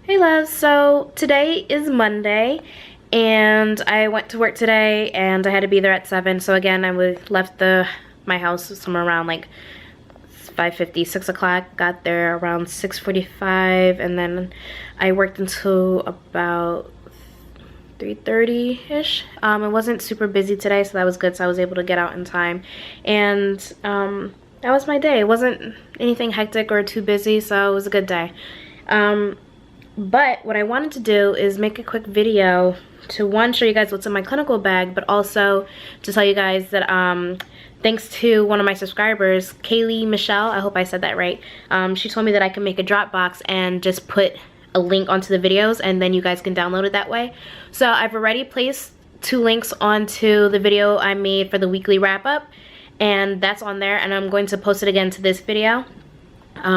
Hey loves, so today is Monday and I went to work today and I had to be there at 7. So again, left my house somewhere around like 5:50, 6 o'clock, got there around 6:45, and then I worked until about 3:30-ish. It wasn't super busy today, so that was good, so I was able to get out in time. And that was my day. It wasn't anything hectic or too busy, so it was a good day. But what I wanted to do is make a quick video to, one, show you guys what's in my clinical bag, but also to tell you guys that thanks to one of my subscribers, Kaylee Michelle, I hope I said that right, she told me that I can make a Dropbox and just put a link onto the videos and then you guys can download it that way. So I've already placed 2 links onto the video I made for the weekly wrap-up, and that's on there, and I'm going to post it again to this video.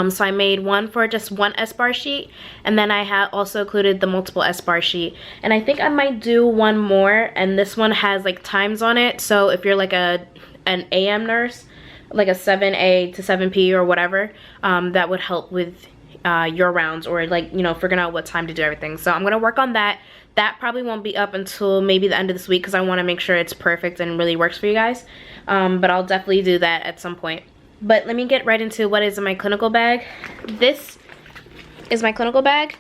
So I made one for just one SBAR sheet, and then I have also included the multiple SBAR sheet, and I think I might do one more, and this one has like times on it, so if you're like an AM nurse, like a 7A to 7P or whatever, that would help with your rounds, or like, you know, figuring out what time to do everything. So I'm gonna work on that. That probably won't be up until maybe the end of this week because I want to make sure it's perfect and really works for you guys, but I'll definitely do that at some point. But let me get right into what is in my clinical bag. This is my clinical bag.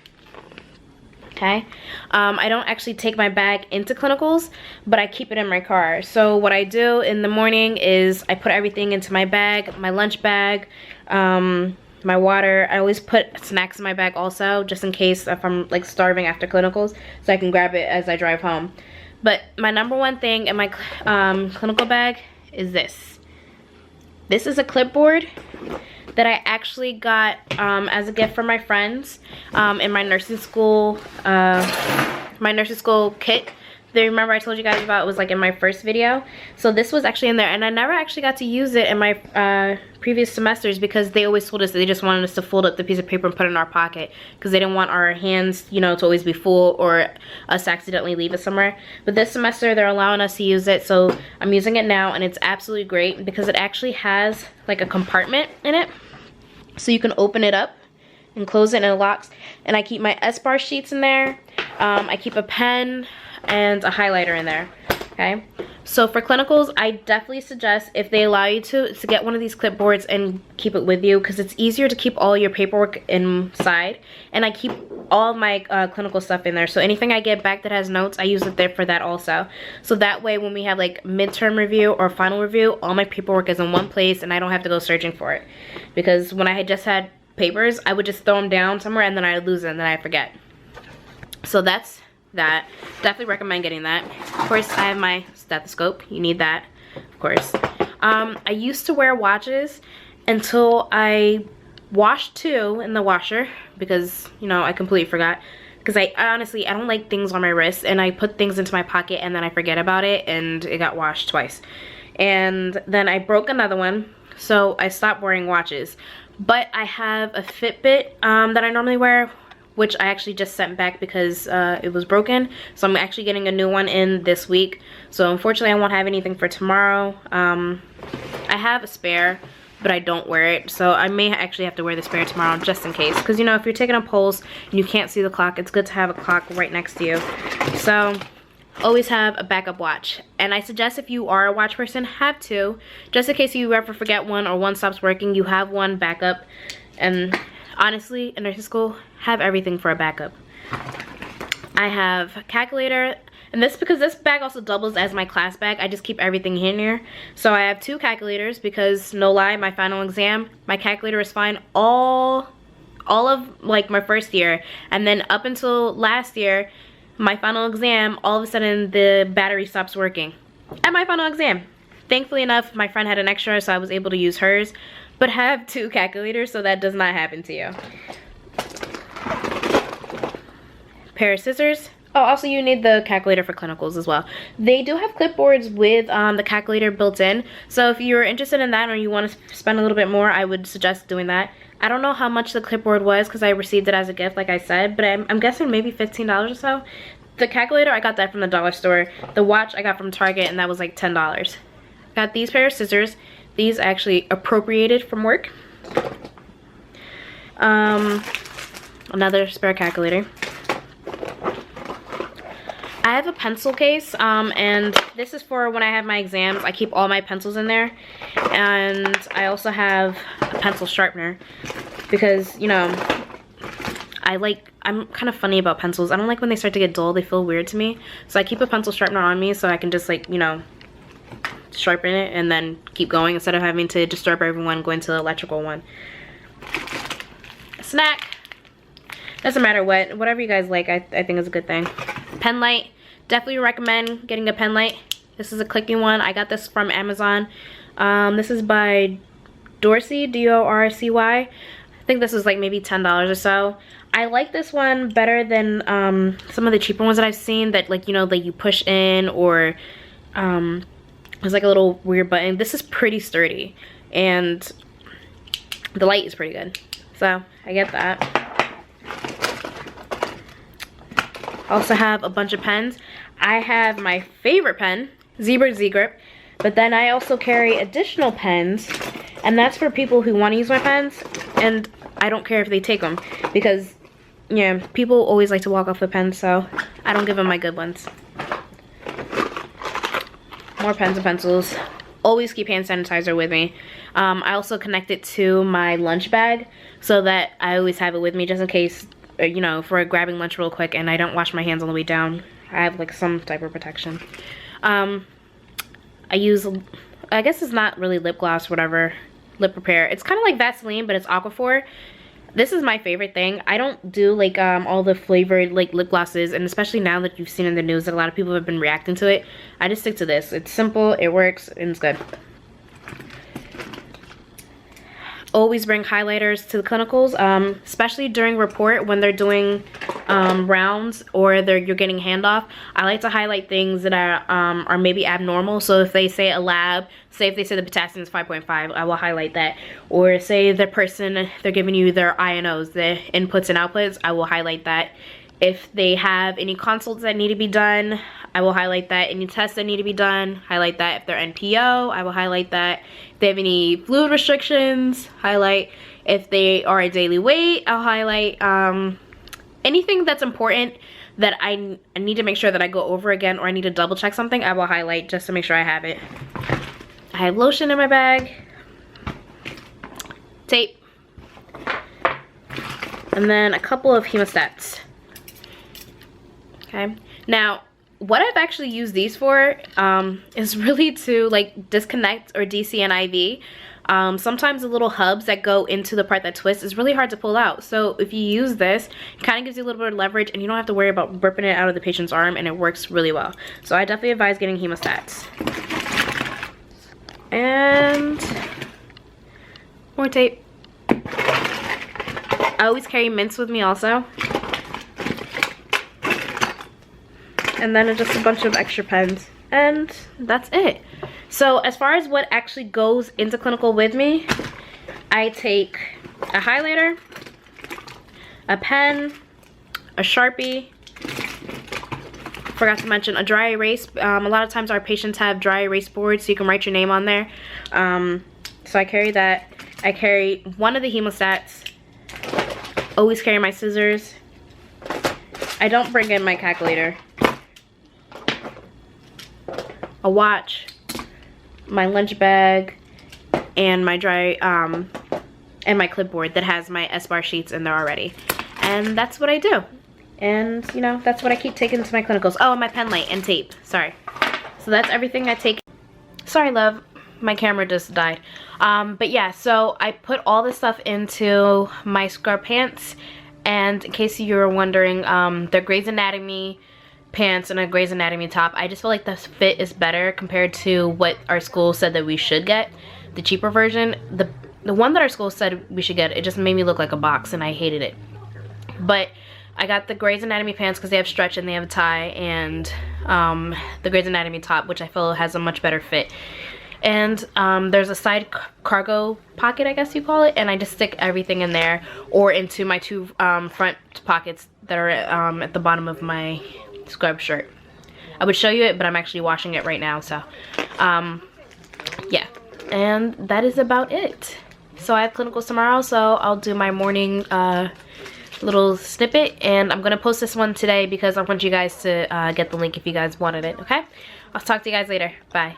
Okay. I don't actually take my bag into clinicals, but I keep it in my car. So what I do in the morning is I put everything into my bag, my lunch bag, my water. I always put snacks in my bag also, just in case if I'm like starving after clinicals, so I can grab it as I drive home. But my number one thing in my clinical bag is this. This is a clipboard that I actually got as a gift from my friends in my nursing school kit. They remember I told you guys about, it was like in my first video. So this was actually in there, and I never actually got to use it in my previous semesters because they always told us that they just wanted us to fold up the piece of paper and put it in our pocket because they didn't want our hands, you know, to always be full or us to accidentally leave it somewhere. But this semester they're allowing us to use it, so I'm using it now, and it's absolutely great because it actually has like a compartment in it, so you can open it up and close it and it locks. And I keep my SBAR sheets in there. I keep a pen and a highlighter in there. Okay, so for clinicals, I definitely suggest, if they allow you to get one of these clipboards and keep it with you, because it's easier to keep all your paperwork inside, and I keep all my clinical stuff in there. So anything I get back that has notes, I use it there for that also. So that way when we have like midterm review or final review, all my paperwork is in one place and I don't have to go searching for it. Because when I had just had papers, I would just throw them down somewhere and then I'd lose it and then I'd forget. So that's that. Definitely recommend getting that. Of course, I have my stethoscope. You need that, of course. I used to wear watches until I washed 2 in the washer because, you know, I completely forgot. Because I honestly, I don't like things on my wrist, and I put things into my pocket and then I forget about it and it got washed twice. And then I broke another one, so I stopped wearing watches. But I have a Fitbit that I normally wear, which I actually just sent back because it was broken. So I'm actually getting a new one in this week. So unfortunately I won't have anything for tomorrow. I have a spare, but I don't wear it. So I may actually have to wear the spare tomorrow just in case. Because, you know, if you're taking a pulse and you can't see the clock, it's good to have a clock right next to you. So always have a backup watch. And I suggest, if you are a watch person, have 2. Just in case you ever forget one or one stops working, you have one backup. And honestly, in nursing school, have everything for a backup. I have a calculator, and this, because this bag also doubles as my class bag, I just keep everything in here. So I have 2 calculators because, no lie, my final exam, my calculator was fine all of like my first year, and then up until last year, my final exam, all of a sudden the battery stops working at my final exam. Thankfully enough, my friend had an extra, so I was able to use hers. But have 2 calculators so that does not happen to you. Pair of scissors. Oh, also you need the calculator for clinicals as well. They do have clipboards with the calculator built in. So if you're interested in that or you want to spend a little bit more, I would suggest doing that. I don't know how much the clipboard was because I received it as a gift, like I said, but I'm guessing maybe $15 or so. The calculator, I got that from the dollar store. The watch I got from Target, and that was like $10. Got these pair of scissors. These actually appropriated from work. another spare calculator. I have a pencil case, and this is for when I have my exams. I keep all my pencils in there, and I also have a pencil sharpener because, you know, I'm kind of funny about pencils. I don't like when they start to get dull. They feel weird to me. So I keep a pencil sharpener on me so I can just, like, you know, sharpen it and then keep going instead of having to disturb everyone going to the electrical one. A snack. Doesn't matter whatever you guys like, I think is a good thing. Penlight. Definitely recommend getting a Penlight. This is a clicking one. I got this from Amazon. This is by Dorsey, D-O-R-C-Y. I think this is like maybe $10 or so. I like this one better than some of the cheaper ones that I've seen that, like, you know, that you push in, or there's like a little weird button. This is pretty sturdy and the light is pretty good. So I get that. I also have a bunch of pens. I have my favorite pen, Zebra Z-Grip, but then I also carry additional pens, and that's for people who want to use my pens, and I don't care if they take them, because, yeah, people always like to walk off the pens, so I don't give them my good ones. More pens and pencils. Always keep hand sanitizer with me. I also connect it to my lunch bag so that I always have it with me just in case, you know, for grabbing lunch real quick and I don't wash my hands on the way down. I have like some type of protection. I use, I guess it's not really lip gloss, whatever, lip repair. It's kind of like Vaseline, but it's Aquaphor. This is my favorite thing. I don't do like all the flavored like lip glosses, and especially now that you've seen in the news that a lot of people have been reacting to it, I just stick to this. It's simple, it works, and it's good. Always bring highlighters to the clinicals, especially during report when they're doing rounds or you're getting handoff. I like to highlight things that are maybe abnormal. So if they say a lab, say if they say the potassium is 5.5, I will highlight that. Or say the person, they're giving you their INOs, the inputs and outputs, I will highlight that. If they have any consults that need to be done, I will highlight that. Any tests that need to be done, highlight that. If they're NPO, I will highlight that. If they have any fluid restrictions, highlight. If they are a daily weight, I'll highlight. Anything that's important that I need to make sure that I go over again, or I need to double check something, I will highlight just to make sure I have it. I have lotion in my bag, tape, and then a couple of hemostats. Okay, now what I've actually used these for is really to like disconnect or DC an IV. Sometimes the little hubs that go into the part that twists is really hard to pull out. So if you use this, it kind of gives you a little bit of leverage and you don't have to worry about ripping it out of the patient's arm, and it works really well. So I definitely advise getting hemostats. And more tape. I always carry mints with me also. And then just a bunch of extra pens, and that's it. So as far as what actually goes into clinical with me, I take a highlighter, a pen, a Sharpie, forgot to mention a dry erase. A lot of times our patients have dry erase boards so you can write your name on there. So I carry that. I carry one of the hemostats, always carry my scissors. I don't bring in my calculator. A watch, my lunch bag, and my dry and my clipboard that has my SBAR sheets in there already. And that's what I do. And you know, that's what I keep taking to my clinicals. Oh, and my Penlight and tape. Sorry. So that's everything I take. Sorry, love. My camera just died. But yeah, so I put all this stuff into my scrub pants. And in case you were wondering, they're Grey's Anatomy pants and a Grey's Anatomy top. I just feel like the fit is better compared to what our school said that we should get, the cheaper version. The one that our school said we should get, it just made me look like a box and I hated it. But I got the Grey's Anatomy pants because they have stretch and they have a tie, and the Grey's Anatomy top, which I feel has a much better fit. And there's a side cargo pocket, I guess you call it, and I just stick everything in there or into my two front pockets that are at the bottom of my scrub shirt. I would show you it, but I'm actually washing it right now, so yeah. And that is about it. So I have clinicals tomorrow, so I'll do my morning little snippet, and I'm gonna post this one today because I want you guys to get the link if you guys wanted it. Okay, I'll talk to you guys later. Bye.